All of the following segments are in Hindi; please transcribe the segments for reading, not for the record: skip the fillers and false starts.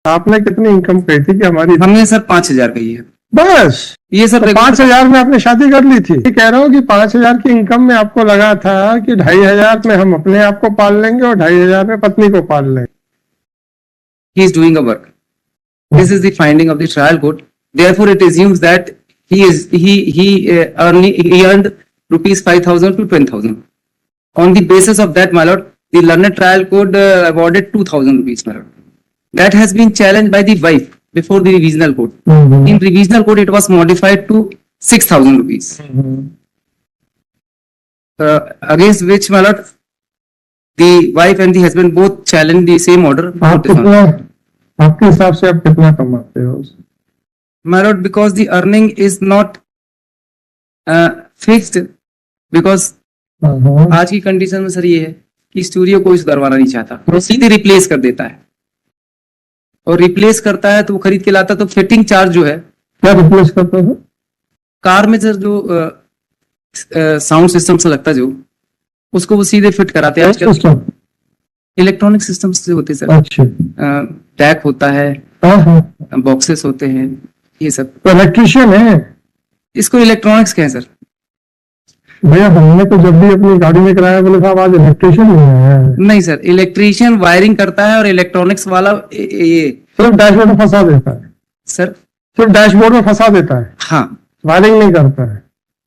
आपने कितनी इनकम कही थी कि हमारी? हमने सर 5,000 कही है बस। ये सर। तो 5,000 में आपने शादी कर ली थी? कह रहा हूँ कि 5,000 की इनकम में आपको लगा था कि 2,500 में हम अपने आप को पाल लेंगे और 2,500 में पत्नी को पाल लेंगे। He is doing a work. This is the finding of the trial court. Therefore, it assumes that he earned rupees 5,000 to 10,000. On the basis of that, my lord, the learned trial court awarded 2,000 rupees, my lord. That has been challenged by the wife before the revisional court. In revisional court, it was modified to 6,000 rupees. Against which, my lord, the wife and the husband both challenged the same order. आपके हिसाब से आप कितना कमाते हो? My lord, because the earning is not fixed, because आज की कंडीशन में सर ये है कि स्टूडियो कोई सुधरवाना नहीं चाहता, वो सीधे रिप्लेस कर देता है, और रिप्लेस करता है तो वो खरीद के लाता, तो फिटिंग चार्ज जो है। क्या रिप्लेस करता है? कार में सर जो साउंड सिस्टम से लगता जो, उसको वो सीधे फिट कराते हैं आजकल। इलेक्ट्रॉनिक सिस्टम से होते सर। अच्छा। टैग होता है, बॉक्सेस होते हैं, ये सब। तो इलेक्ट्रिशियन है? इसको इलेक्ट्रॉनिक्स कहें सर। भैया हमने तो जब भी अपनी गाड़ी में कराया बोले साहब आज इलेक्ट्रिशियन नहीं है। नहीं सर, इलेक्ट्रिशियन वायरिंग करता है और इलेक्ट्रॉनिक्स वाला ये सिर्फ डैशबोर्ड में फंसा देता है। सर सिर्फ डैशबोर्ड में फंसा देता है? हाँ। वायरिंग नहीं करता है?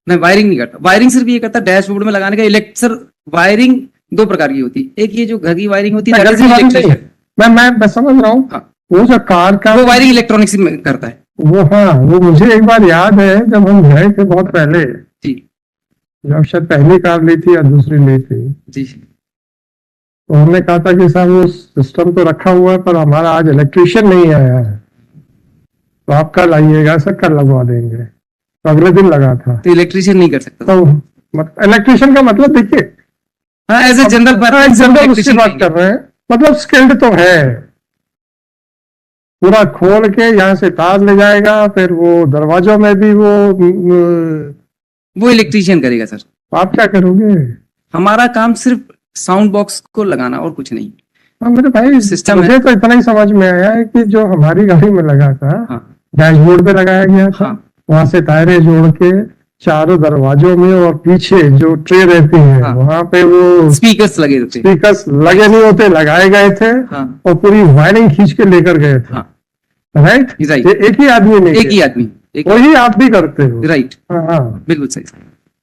नहीं, वायरिंग नहीं करता। वायरिंग सिर्फ ये करता है डैशबोर्ड में लगाने का। सर वायरिंग दो प्रकार की होती है, एक ये जो घर की वायरिंग होती है, मैं समझ रहा हूँ। हाँ। वो जो कार का वो वायरिंग इलेक्ट्रॉनिक्स में करता है वो। हाँ, वो मुझे एक बार याद है जब हम गए थे बहुत पहले जी, जब शायद पहली कार ली थी या दूसरी ली थी जी, तो हमने कहा था कि साहब वो सिस्टम तो रखा हुआ है पर हमारा आज इलेक्ट्रिशियन नहीं आया है, तो आप कल आइएगा सर, कल लगवा देंगे। तो अगले दिन लगा था। तो इलेक्ट्रिशियन नहीं कर सकता। तो इलेक्ट्रिशियन का मतलब देखिए, हाँ, एज ए जनरल उसकी बात कर रहे हैं, मतलब स्किल्ड तो है, पूरा खोल के यहाँ से तार ले जाएगा, फिर वो दरवाजों में भी वो इलेक्ट्रिशियन करेगा सर। आप क्या करोगे? हमारा काम सिर्फ साउंड बॉक्स को लगाना और कुछ नहीं। हाँ मेरे भाई, सिस्टम मुझे तो इतना ही समझ में आया है कि जो हमारी गाड़ी में लगा था, हाँ, डैशबोर्ड पे लगाया गया था, हाँ, वहां से टायरें जोड़ के चारों दरवाजों में और पीछे जो ट्रे रहती है, हाँ, वहां पे वो स्पीकर्स लगे नहीं होते, लगाए गए थे, हाँ, और पूरी वायरिंग खींच के लेकर गए थे। हाँ, राइट। एक ही आदमी ने, एक ही आदमी, वही आप भी करते हो? राइट। हाँ, बिल्कुल सही।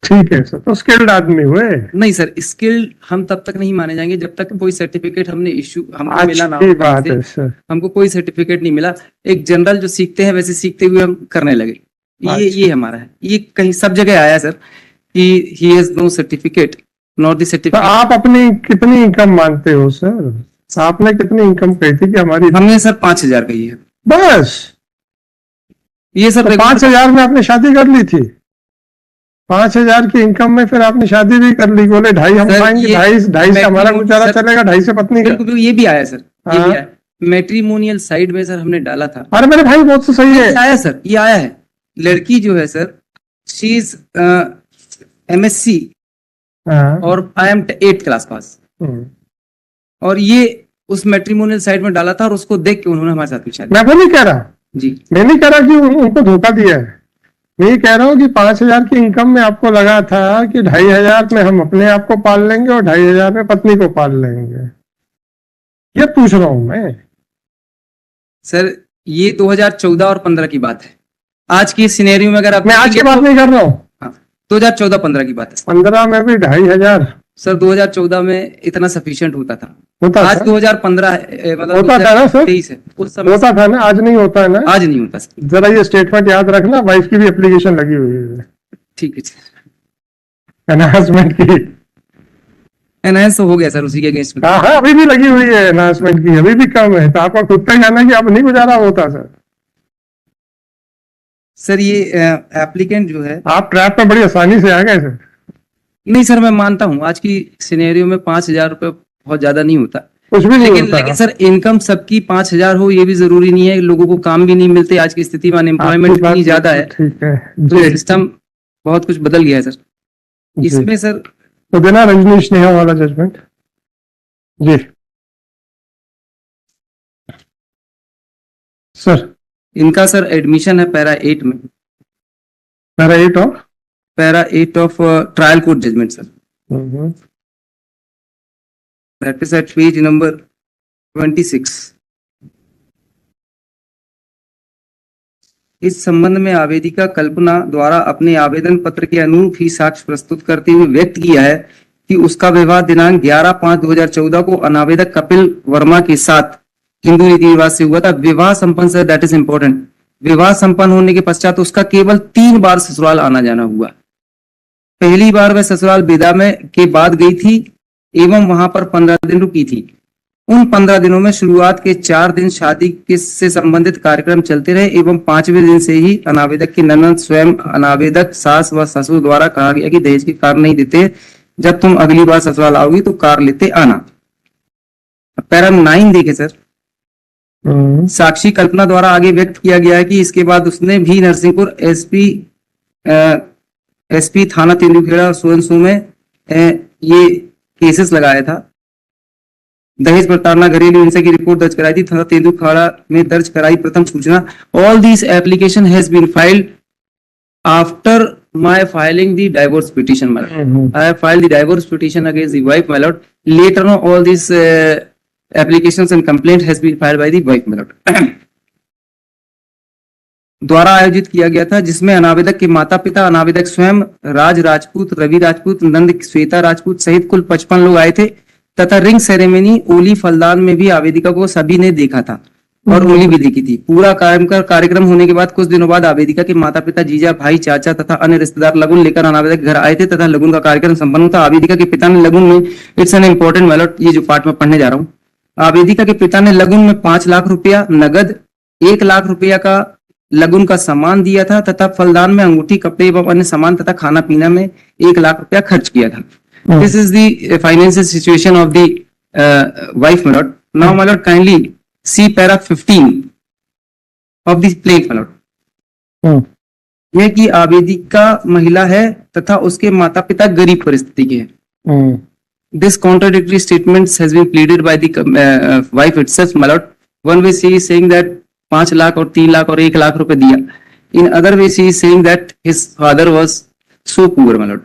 ठीक है सर, तो स्किल्ड आदमी हुए? नहीं सर, स्किल्ड हम तब तक नहीं माने जाएंगे जब तक कोई सर्टिफिकेट हमको मिला ना। बात है सर, हमको कोई सर्टिफिकेट नहीं मिला। एक जनरल जो सीखते हैं वैसे सीखते हुए हम करने लगे। ये हमारा है। ये कहीं सब जगह आया सर कि he has no certificate, not the certificate. आप अपनी कितनी इनकम मानते हो सर? आपने कितनी इनकम कही थी कि हमारी? हमने सर 5,000 कही है बस। ये सर तो 5,000 में आपने शादी कर ली थी? 5,000 की इनकम में फिर आपने शादी भी कर ली? बोले 2.5 हम पाएंगे, 2.5 से हमारा गुजारा चलेगा, 2.5 से पत्नी का। बिल्कुल, ये भी आया सर, ये भी आया। मैट्रिमोनियल साइड में सर हमने डाला था। अरे मेरे भाई बहुत तो सही है। आया सर, ये आया है। लड़की जो है सर, शी इज MSc और I am 8th class pass, और ये उस मैट्रिमोनियल साइट में डाला था और उसको देख के उन्होंने हमारे साथ पूछा। मैं वो नहीं कह रहा जी, मैं नहीं कह रहा कि उनको धोखा दिया है। मैं ये कह रहा हूँ कि 5,000 की इनकम में आपको लगा था कि 2,500 में हम अपने आप को पाल लेंगे और 2,500 में पत्नी को पाल लेंगे। ये पूछ रहा हूं मैं सर। ये 2014 और 15 की बात है। आज की सिनेरियो में अगर आप, मैं आज की बात नहीं कर रहा हूँ, 2014-15 की बात है। 15 में भी 2,500 सर 2014 में इतना सफिशिएंट होता था। आज 2015 मतलब होता था ना सर? 23 है, उस समय होता था ना, आज नहीं होता है ना? आज नहीं होता सर। जरा ये स्टेटमेंट याद रखना, वाइफ की भी एप्लीकेशन लगी हुई है। ठीक है सर। एनहांसमेंट की एनहांस हो गया सर उसी के अगेंस्ट में। हाँ, अभी भी लगी हुई है एनहांसमेंट की, अभी भी कम है। तो आपका खुद का कहना है कि अब नहीं गुजारा होता सर? सर ये एप्लीकेंट जो है, आप ट्रैप में बड़ी आसानी से आ गए सर। नहीं सर, मैं मानता हूँ आज की सिनेरियो में 5,000 रुपए बहुत ज्यादा नहीं होता, कुछ भी नहीं होता। लेकिन सर इनकम सबकी 5,000 हो ये भी जरूरी नहीं है। लोगों को काम भी नहीं मिलते आज की स्थिति में, अनएम्प्लॉयमेंट इतनी ज्यादा है। ठीक है, तो सिस्टम बहुत कुछ बदल गया है सर इसमें सर। तो देना रजनीश नेहा वाला जजमेंट जी। सर इनका सर एडमिशन है पैरा 8 में, para 8 of para 8 of trial court judgement sir, that is at page number 26। इस संबंध में आवेदिका कल्पना द्वारा अपने आवेदन पत्र के अनुरूप ही साक्ष्य प्रस्तुत करते हुए व्यक्त किया है कि उसका विवाह दिनांक 11/5/2014 को अनावेदक कपिल वर्मा के साथ हिंदू रीति रिवाज से हुआ था। विवाह संपन्न सर, दैट इज इंपॉर्टेंट, विवाह संपन्न होने के पश्चात उसका केवल 3 बार ससुराल आना जाना हुआ। पहली बार वह ससुराल विदा में के बाद गई थी एवं वहां पर 15 दिन रुकी थी। उन 15 दिनों में शुरुआत के 4 दिन शादी के से संबंधित कार्यक्रम चलते रहे एवं 5वें दिन से ही अनावेदक की ननद स्वयं अनावेदक सास व ससुर द्वारा कहा गया कि दहेज की कार नहीं देते, जब तुम अगली बार ससुराल आओगी तो कार लेते आना। पैरा 9 देखे सर। साक्षी कल्पना द्वारा आगे व्यक्त किया गया है कि इसके बाद उसने भी नरसिंहपुर एसपी थाना तेंदुखेड़ा सोनसू में ये केसेस लगाया था। दहेज प्रताड़ना घरेलू हिंसा की रिपोर्ट दर्ज कराई थी थाना तेंदुखेड़ा में दर्ज कराई प्रथम सूचना। All this application has been filed after my filing the divorce petition, my lord. I have filed the divorce petition against the wife, my lord. Later on, all these applications and complaint has been filed by the wife, my lord. द्वारा आयोजित किया गया था, जिसमें अनावेदक के माता पिता, अनावेदक स्वयं, राज राजपूत, रवि राजपूत, नंद श्वेता राजपूत सहित कुल 55 लोग आए थे तथा रिंग सेरेमनी ओली फलदान में भी आवेदिका को सभी ने देखा था और ओली भी देखी थी। पूरा कार्यक्रम होने के बाद कुछ दिनों बाद आवेदिका के माता पिता, जीजा, भाई, चाचा तथा अन्य रिश्तेदार लगुन लेकर अनावेदक घर आए थे तथा लगुन का कार्यक्रम संपन्न हुआ। आवेदिका के पिता ने लगुन में, इट्स एन इंपॉर्टेंट मैलॉट, ये जो पार्ट में पढ़ने जा रहा हूँ, आवेदिका के पिता ने लगुन में 5 लाख रुपया नगद, 1 लाख रुपया का लगुन का सामान दिया था तथा फलदान में अंगूठी, कपड़े एवं अन्य सामान तथा खाना पीना में 1 लाख रुपया खर्च किया था। This is the financial situation of the wife my lord. Now my lord kindly see para 15 of the pleading my lord. यह कि आवेदिका महिला है तथा उसके माता पिता गरीब परिस्थिति के हैं। This contradictory statements has been pleaded by the wife itself, my lord. One way she is saying that 5 lakh और 3 लाख और 1 लाख रुपए दिया. In other way she is saying that his father was so poor, my lord.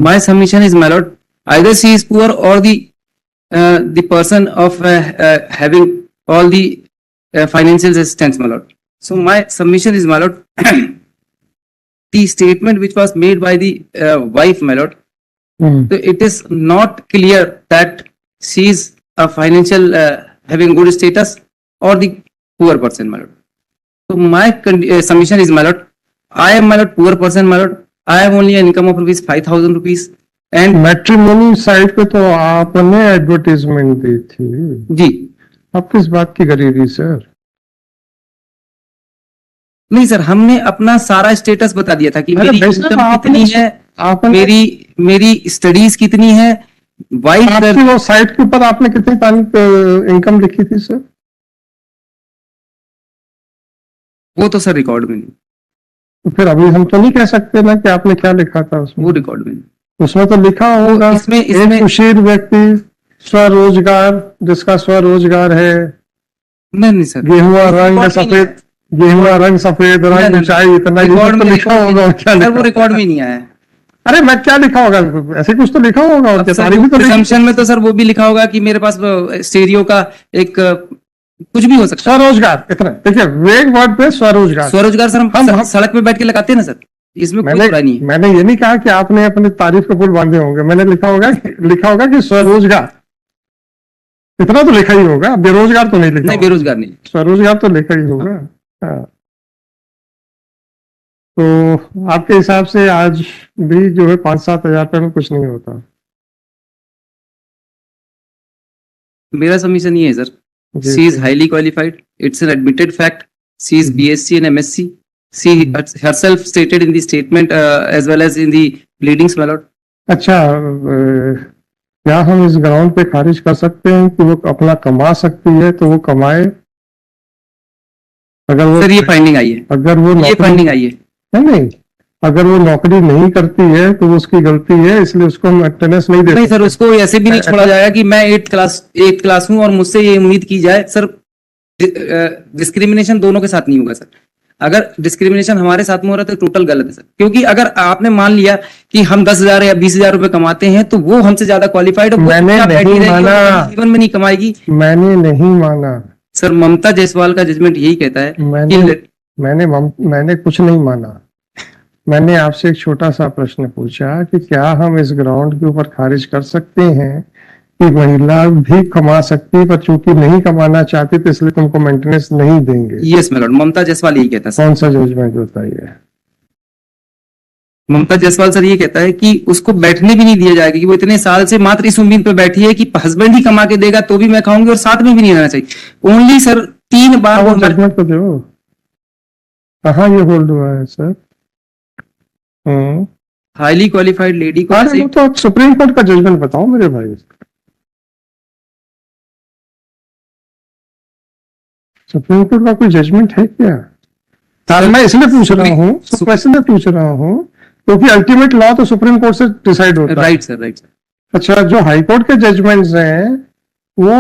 My submission is, my lord, either she is poor or the person of having all the financial assistance, my lord. So my submission is, my lord, the statement which was made by the wife, my lord. So it is not clear that she is a financial having good status or the poor person, my lord. So my submission is, my lord, I am, my lord, poor person, my lord. I have only an income of ₹5,000 and matrimony site पे तो आपने एडवर्टाइजमेंट दी थी जी। आप किस बात की करी थी सर? नहीं सर, हमने अपना सारा स्टेटस बता दिया था कि मेरी इनकम कितनी है, मेरी स्टडीज कितनी है। आपकी वो साइट के ऊपर आपने कितनी इनकम लिखी थी सर? वो तो सर रिकॉर्ड में नहीं। तो फिर अभी हम तो नहीं कह सकते ना कि आपने क्या लिखा था उसमें। वो रिकॉर्ड में नहीं। उसमें तो लिखा होगा इसमें कुशीर व्यक्ति स्वरोजगार, जिसका स्वरोजगार है। नहीं सर, गेहुआ रंग सफेद, गेहुआ रंग सफेद रंग ऊंचाई इतना, ये तो लिखा होगा। क्या वो रिकॉर्ड में नहीं आया है। अरे मैं क्या लिखा होगा, ऐसे कुछ तो लिखा होगा। और तारीख भी तो प्रिजम्पशन में तो सर वो भी लिखा होगा कि मेरे पास स्टीरियो का एक कुछ भी हो सकता है। स्वरोजगार इतना देखिए, वेग वर्ड पे स्वरोजगार। स्वरोजगार सर हम सड़क पे बैठ के लगाते हैं ना सर, इसमें कोई बुराई नहीं है। मैंने ये नहीं कहा कि आपने अपनी तारीफ के फूल बांधे होंगे, मैंने लिखा होगा कि स्वरोजगार इतना तो लिखा ही होगा। बेरोजगार तो नहीं लिखा। नहीं, बेरोजगार नहीं, स्वरोजगार तो लिखा ही होगा। हाँ। तो आपके हिसाब से आज भी जो है 5-7 हजार रुपये में कुछ नहीं होता? मेरा सबमिशन ये है sir, she is highly qualified, it's an admitted fact, she is BSc and MSc, she herself stated in the statement as well as in the pleadings, my lord. अच्छा, क्या हम इस ग्राउंड पे खारिज कर सकते हैं कि वो अपना कमा सकती है तो वो कमाए? अगर वो सर ये फाइंडिंग आई है, अगर वो ये फाइंडिंग आई है। नहीं, अगर वो नौकरी नहीं करती है तो उसकी गलती है, इसलिए उसको हम अटेंडेंस नहीं देते। नहीं सर, उसको ऐसे भी नहीं छोड़ा जाएगा कि मैं 8th क्लास हूं और मुझसे ये उम्मीद की जाए। सर डिस्क्रिमिनेशन दोनों के साथ नहीं होगा सर। अगर डिस्क्रिमिनेशन हमारे साथ में हो रहा है तो टोटल गलत है सर, क्योंकि अगर आपने मान लिया कि हम 10,000 या 20,000 रुपए कमाते हैं तो वो हमसे ज्यादा क्वालिफाइड है, वो मैंने क्या बैठी नहीं रहेगी और माना। जीवन में नहीं कमाएगी। मैंने नहीं माना। सर ममता जायसवाल का जजमेंट यही कहता है मैंने कुछ नहीं माना। मैंने आपसे एक छोटा सा प्रश्न पूछा कि क्या हम इस ग्राउंड के ऊपर खारिज कर सकते हैं कि महिला भी कमा सकती है, पर चूंकि नहीं कमाना चाहती तो इसलिए तुमको मेंटेनेंस नहीं देंगे। यस माय लॉर्ड, ममता जायसवाल यही कहता है सर। कौन सा जजमेंट होता है ये? ममता जायसवाल सर ये कहता है कि उसको बैठने भी नहीं दिया जाएगा, कि वो इतने साल से मात्र इस उम्मीद पे बैठी है कि हस्बैंड ही कमा के देगा तो भी मैं खाऊंगी और साथ में भी नहीं रहना चाहिए। ओनली सर 3 बार वो जजमेंट तो दो, कहाँ ये होल्ड हुआ है सर? हाईली क्वालिफाइड लेडी को अरे वो तो आप सुप्रीम कोर्ट का जजमेंट बताओ मेरे भाई। सुप्रीम कोर्ट का कोई जजमेंट है क्या? सर मैं इसलिए पूछ रहा हूँ, इसलिए पूछ रहा हूँ क्योंकि अल्टीमेट लॉ तो सुप्रीम कोर्ट से डिसाइड होता है। Right sir, right sir. अच्छा, जो हाई कोर्ट के जजमेंट्स हैं वो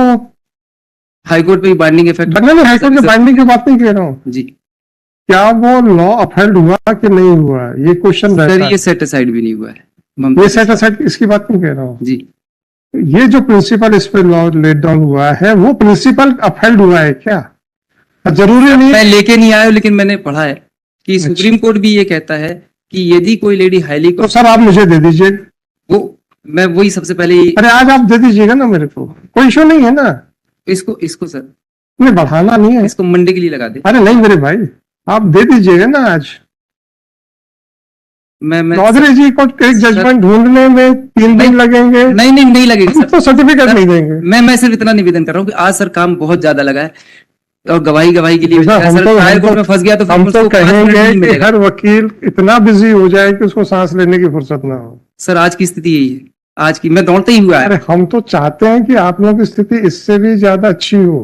हाई कोर्ट पे बाइंडिंग इफेक्ट। मैं हाई कोर्ट के बाइंडिंग की बात नहीं कह रहा हूँ जी। क्या वो लॉ अपहेल्ड हुआ कि नहीं हुआ, ये क्वेश्चन रहता सर है। ये सेट असाइड भी नहीं हुआ है। ये सेट असाइड इसकी बात नहीं कह रहा हूँ जी। ये जो प्रिंसिपल इस पे लॉ लेट डाउन हुआ है वो प्रिंसिपल अपहेल्ड हुआ है क्या? जरूरी नहीं। मैं लेके नहीं आया हूं, लेकिन मैंने पढ़ा है कि सुप्रीम कोर्ट भी ये कहता है कि यदि कोई लेडी हाईली, तो सर आप मुझे दे दीजिए वो मैं वही सबसे पहले अरे आज आप दे दीजिएगा ना मेरे को, कोई इशू नहीं है ना। इसको सर नहीं बढ़ाना नहीं है, इसको मंडे के लिए लगा दे। अरे नहीं मेरे भाई आप दे दीजिएगा ना आज। मैं चौधरी जी को एक जजमेंट ढूंढने में 3 दिन लगेंगे। नहीं लगेगा हम सर। तो सर्टिफिकेट नहीं देंगे। मैं सिर्फ इतना निवेदन कर रहा हूँ कि आज सर काम बहुत ज्यादा लगा है और गवाही के लिए सर, हम सर तो- ट्रायल हम कोर्ट तो- में फंस गया तो फिर हम उसको तो 5 मिनट कहेंगे नहीं कि मिलेगा। हर वकील इतना बिजी हो जाए कि उसको सांस लेने की फुर्सत ना हो। सर आज की स्थिति यही है, आज की मैं दौड़ते ही हुआ है। अरे हम तो चाहते हैं कि आप लोगों की स्थिति इससे भी ज्यादा अच्छी हो,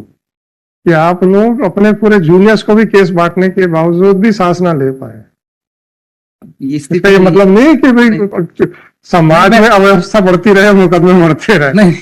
कि आप लोग अपने पूरे जूनियर्स को भी केस बांटने के बावजूद भी सांस ना ले पाए। ये इसका स्थिति ये मतलब नहीं कि भाई समाज में अव्यवस्था बढ़ती रहे, मुकदमे बढ़ते रहे। नहीं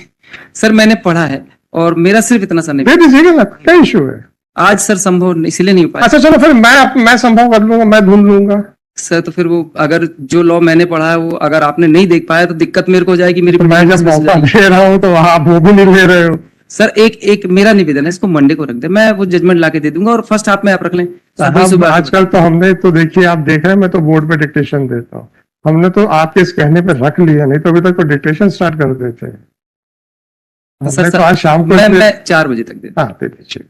सर, मैंने पढ़ा है और मेरा सिर्फ इतना सा नहीं। दे दीजिएगा ना, क्या इशू है? आज सर संभव इसलिए नहीं हो पाया। अच्छा चलो फिर मैं संभव कर लूंगा, मैं ढूंढ लूंगा। सर तो फिर वो अगर जो लॉ मैंने पढ़ा है वो अगर आपने नहीं देख पाया तो दिक्कत मेरे को हो जाएगी। मेरी मैं जब मौका दे रहा हूँ तो आप वो भी नहीं ले रहे हो। सर एक मेरा निवेदन है, इसको मंडे को रख दे, मैं वो जजमेंट लाके दे दूंगा और फर्स्ट हाफ में आप रख लें। आजकल तो हमने तो देखिए, आप देख रहे हैं मैं तो बोर्ड पे डिक्टेशन देता हूँ, हमने तो आपके इस कहने पे रख लिया, नहीं तो अभी तक तो डिक्टेशन स्टार्ट कर देते हैं। सर तो आज शाम को मैं 4 बजे तक दे। हाँ दे दीजिए।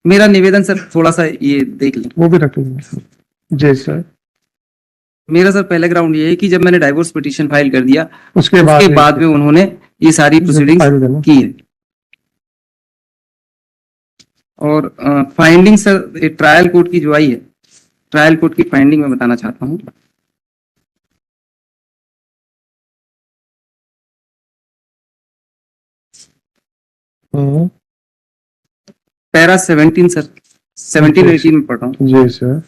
मेरा निवेदन सर थोड़ा सा ये देख लें। वो भी रख लेंगे जी सर। मेरा सर पहला ग्राउंड ये है कि जब मैंने डाइवोर्स पिटीशन फाइल कर दिया उसके बाद में उन्होंने ये सारी प्रोसीडिंग्स की है। और फाइंडिंग सर ट्रायल कोर्ट की जो आई है, ट्रायल कोर्ट की फाइंडिंग मैं बताना चाहता हूँ। पैरा 17 सर, 17 और 18 में पढ़ रहा हूँ। जी सर।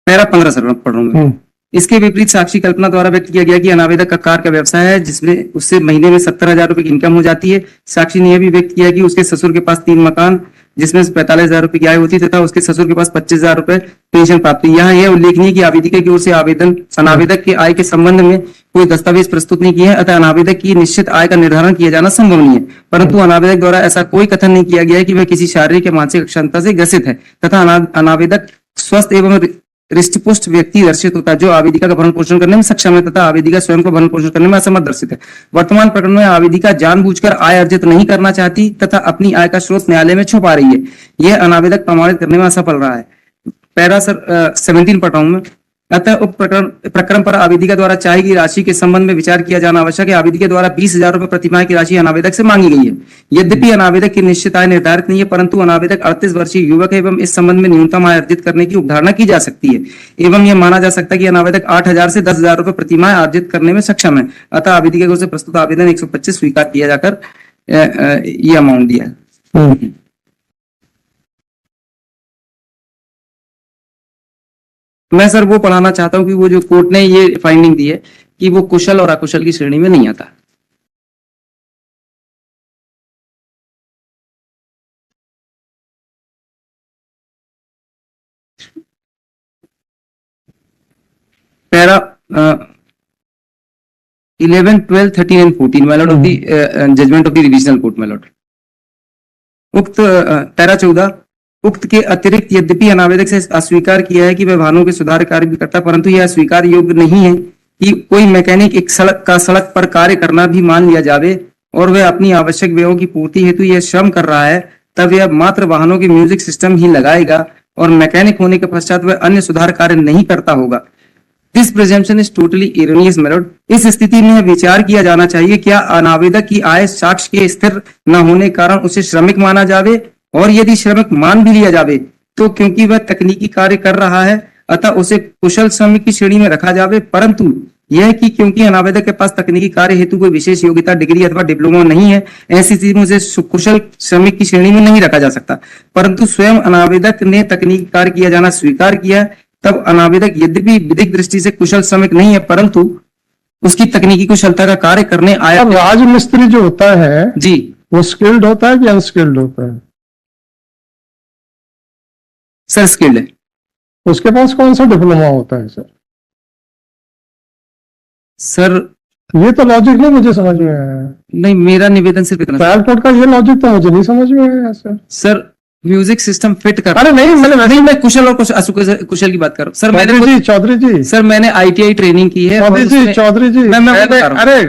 पैरा 15 सर पढ़ रहा हूँ मैं। इसके विपरीत साक्षी कल्पना द्वारा व्यक्त किया गया कि अनावेदक का कार का व्यवसाय है जिसमें उससे महीने में 70,000 रुपए की इनकम हो जाती है। साक्षी ने यह भी व्यक्त किया कि उसके ससुर के पास 3 मकान जिसमें 45,000 रुपए की आय होती तथा उसके ससुर के पास 25,000 रुपए पेंशन प्राप्त हुई। यहाँ यह उल्लेखनीय कि आवेदिका की ओर से अनावेदक के आय के संबंध में कोई दस्तावेज प्रस्तुत नहीं किए हैं, अतः अनावेदक की निश्चित आय का निर्धारण किया जाना संभव नहीं है। परंतु अनावेदक द्वारा ऐसा कोई कथन नहीं किया गया है कि वह किसी शारीरिक या मानसिक अक्षमता से ग्रसित है तथा अनावेदक स्वस्थ एवं रिष्टपुष्ट व्यक्ति दर्शित होता है जो आवेदिका का भरण पोषण करने में सक्षम है तथा आवेदिका स्वयं को भरण पोषण करने में असमर्थ दर्शित है। वर्तमान प्रकरण में आवेदिका जानबूझकर आय अर्जित नहीं करना चाहती तथा अपनी आय का स्रोत न्यायालय में छुपा रही है। यह अनावेदक प्रमाणित करने में असफल रहा है। पैरा सर 17 पढ़ रहा हूं मैं। अतः उप प्रकरण पर आवेदिका द्वारा चाही गई राशि के संबंध में विचार किया जाना आवश्यक है। आवेदिका द्वारा 20,000 रुपए प्रतिमाह की राशि अनावेदक से मांगी गई है। यद्यपि अनावेदक की निश्चित आय निर्धारित नहीं है, परंतु अनावेदक 38 वर्षीय युवक है एवं इस संबंध में न्यूनतम आय अर्जित करने की अवधारणा की जा सकती है एवं यह माना जा सकता है कि अनावेदक 8,000 से 10,000 रुपए प्रतिमाह अर्जित करने में सक्षम है। अतः आवेदिका को प्रस्तुत आवेदन 125 स्वीकार किया जाकर यह अमाउंट दिया है। मैं सर वो पढ़ाना चाहता हूँ कि वो जो कोर्ट ने ये फाइंडिंग दी है कि वो कुशल और अकुशल की श्रेणी में नहीं आता। Para 11, 12, 13 and 14 my lord of the judgment of the divisional court my lord। उक्त पैरा 14 उक्त के अतिरिक्त यद्यपि अनावेदक से अस्वीकार किया है कि वह वाहनों के सुधार कार्य भी करता, परंतु यह अस्वीकार योग्य नहीं है कि कोई मैकेनिक एक सड़क पर कार्य करना भी मान लिया जावे और वह अपनी आवश्यक व्ययों की पूर्ति हेतु यह श्रम कर रहा है, तब यह मात्र वाहनों के म्यूजिक सिस्टम ही लगाएगा और मैकेनिक होने के पश्चात वह अन्य सुधार कार्य नहीं करता होगा। This presumption is totally erroneous my lord। इस स्थिति में विचार किया जाना चाहिए क्या अनावेदक की आय साक्ष्य के स्थिर न होने के कारण उसे श्रमिक माना जावे, और यदि श्रमिक मान भी लिया जावे तो क्योंकि वह तकनीकी कार्य कर रहा है अतः उसे कुशल श्रमिक की श्रेणी में रखा जावे, परंतु यह कि क्योंकि अनावेदक के पास तकनीकी कार्य हेतु कोई विशेष योग्यता डिग्री अथवा डिप्लोमा नहीं है, ऐसी स्थिति में उसे कुशल श्रमिक की श्रेणी में नहीं रखा जा सकता। परंतु स्वयं अनावेदक ने तकनीकी कार्य किया जाना स्वीकार किया, तब अनावेदक यद्यपि विधिक दृष्टि से कुशल श्रमिक नहीं है परंतु उसकी तकनीकी कुशलता का कार्य करने आया। अब राजमिस्त्री जो होता है जी वो स्किल्ड होता है कि अनस्किल्ड होता है? सर स्किल्ड है। उसके पास कौन सा डिप्लोमा होता है सर? सर ये तो लॉजिक नहीं मुझे समझ में आया। नहीं, मेरा निवेदन सिर्फ इतना। ट्रायल कोर्ट का ये लॉजिक तो मुझे नहीं समझ में आया sir. Sir music system fit कर, अरे नहीं मैं कुशल और कुशल की बात कर रहा हूँ सर। चौधरी जी सर मैंने आईटीआई ट्रेनिंग की है। चौधरी जी अरे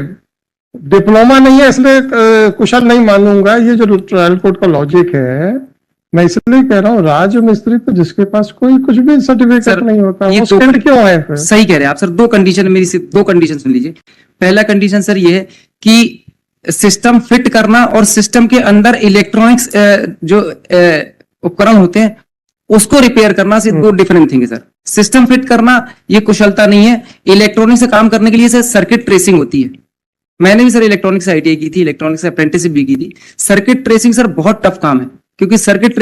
डिप्लोमा नहीं है इसलिए कुशल नहीं मानूंगा, ये जो ट्रायल कोर्ट का लॉजिक है मैं इसलिए कह रहा हूँ राजमिस्त्री तो जिसके पास कोई कुछ भी सर्टिफिकेट नहीं होता वो स्किल्ड क्यों है फिर? सही कह रहे हैं आप सर। दो कंडीशन, मेरी सिर्फ दो कंडीशन सुन लीजिए। पहला कंडीशन सर ये है कि सिस्टम फिट करना और सिस्टम के अंदर इलेक्ट्रॉनिक्स जो उपकरण होते हैं उसको रिपेयर करना से दो डिफरेंट थिंग है सर। सिस्टम फिट करना ये कुशलता नहीं है। इलेक्ट्रॉनिक से काम करने के लिए सर सर्किट ट्रेसिंग होती है। मैंने भी सर इलेक्ट्रॉनिक्स आईटीआई की थी, इलेक्ट्रॉनिक्स अप्रेंटिसशिप भी की थी। सर्किट ट्रेसिंग सर बहुत टफ काम है, क्योंकि सर्किट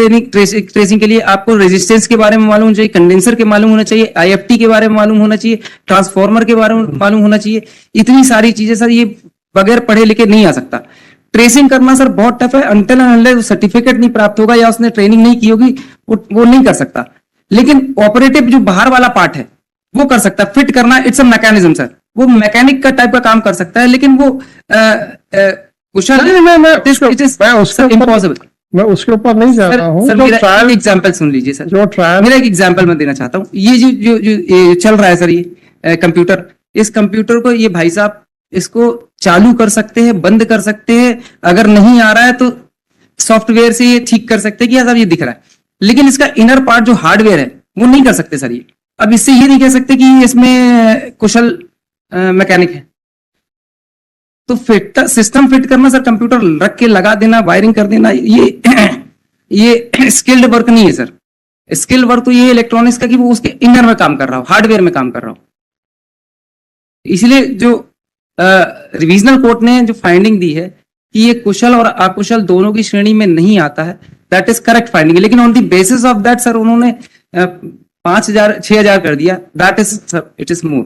ट्रेसिंग के लिए आपको रेजिस्टेंस के बारे में मालूम होना चाहिए, कंडेंसर के मालूम होना चाहिए, आईएफटी के बारे में मालूम होना चाहिए, ट्रांसफार्मर के बारे में मालूम होना चाहिए। इतनी सारी चीजें सर ये बगैर पढ़े लिखे नहीं आ सकता। ट्रेसिंग करना सर बहुत टफ है। अनटिल एंड अनलेस सर्टिफिकेट नहीं प्राप्त होगा या उसने ट्रेनिंग नहीं की होगी वो नहीं कर सकता। लेकिन ऑपरेटिव जो बाहर वाला पार्ट है वो कर सकता है। फिट करना इट्स अ मैकेनिज्म सर, वो मैकेनिक का टाइप का काम कर सकता है, लेकिन वो कुशल इम्पॉसिबल। मैं उसके ऊपर नहीं जा रहा हूँ। सर मेरा एक एग्जांपल सुन लीजिए सर। जो ट्रायल मेरा एक एग्जांपल मैं देना चाहता हूँ। ये जो चल रहा है सर, ये कंप्यूटर, इस कंप्यूटर को ये भाई साहब इसको चालू कर सकते हैं, बंद कर सकते हैं। अगर नहीं आ रहा है तो सॉफ्टवेयर से ये ठीक कर सकते हैं कि यार ये दिख रहा है, लेकिन इसका इनर पार्ट जो हार्डवेयर है वो नहीं कर सकते सर। ये अब इससे ये नहीं कह सकते कि इसमें कुशल मैकेनिक है। तो फिट सिस्टम फिट करना सर, कंप्यूटर रख के लगा देना, वायरिंग कर देना, ये स्किल्ड वर्क नहीं है सर। स्किल्ड वर्क तो ये इलेक्ट्रॉनिक्स का कि वो उसके इनर में काम कर रहा हो, हार्डवेयर में काम कर रहा हो। इसलिए जो रिवीजनल कोर्ट ने जो फाइंडिंग दी है कि ये कुशल और अकुशल दोनों की श्रेणी में नहीं आता है, दैट इज करेक्ट फाइंडिंग। लेकिन on the basis of that sir उन्होंने 5,000 6,000 कर दिया, that is it is more.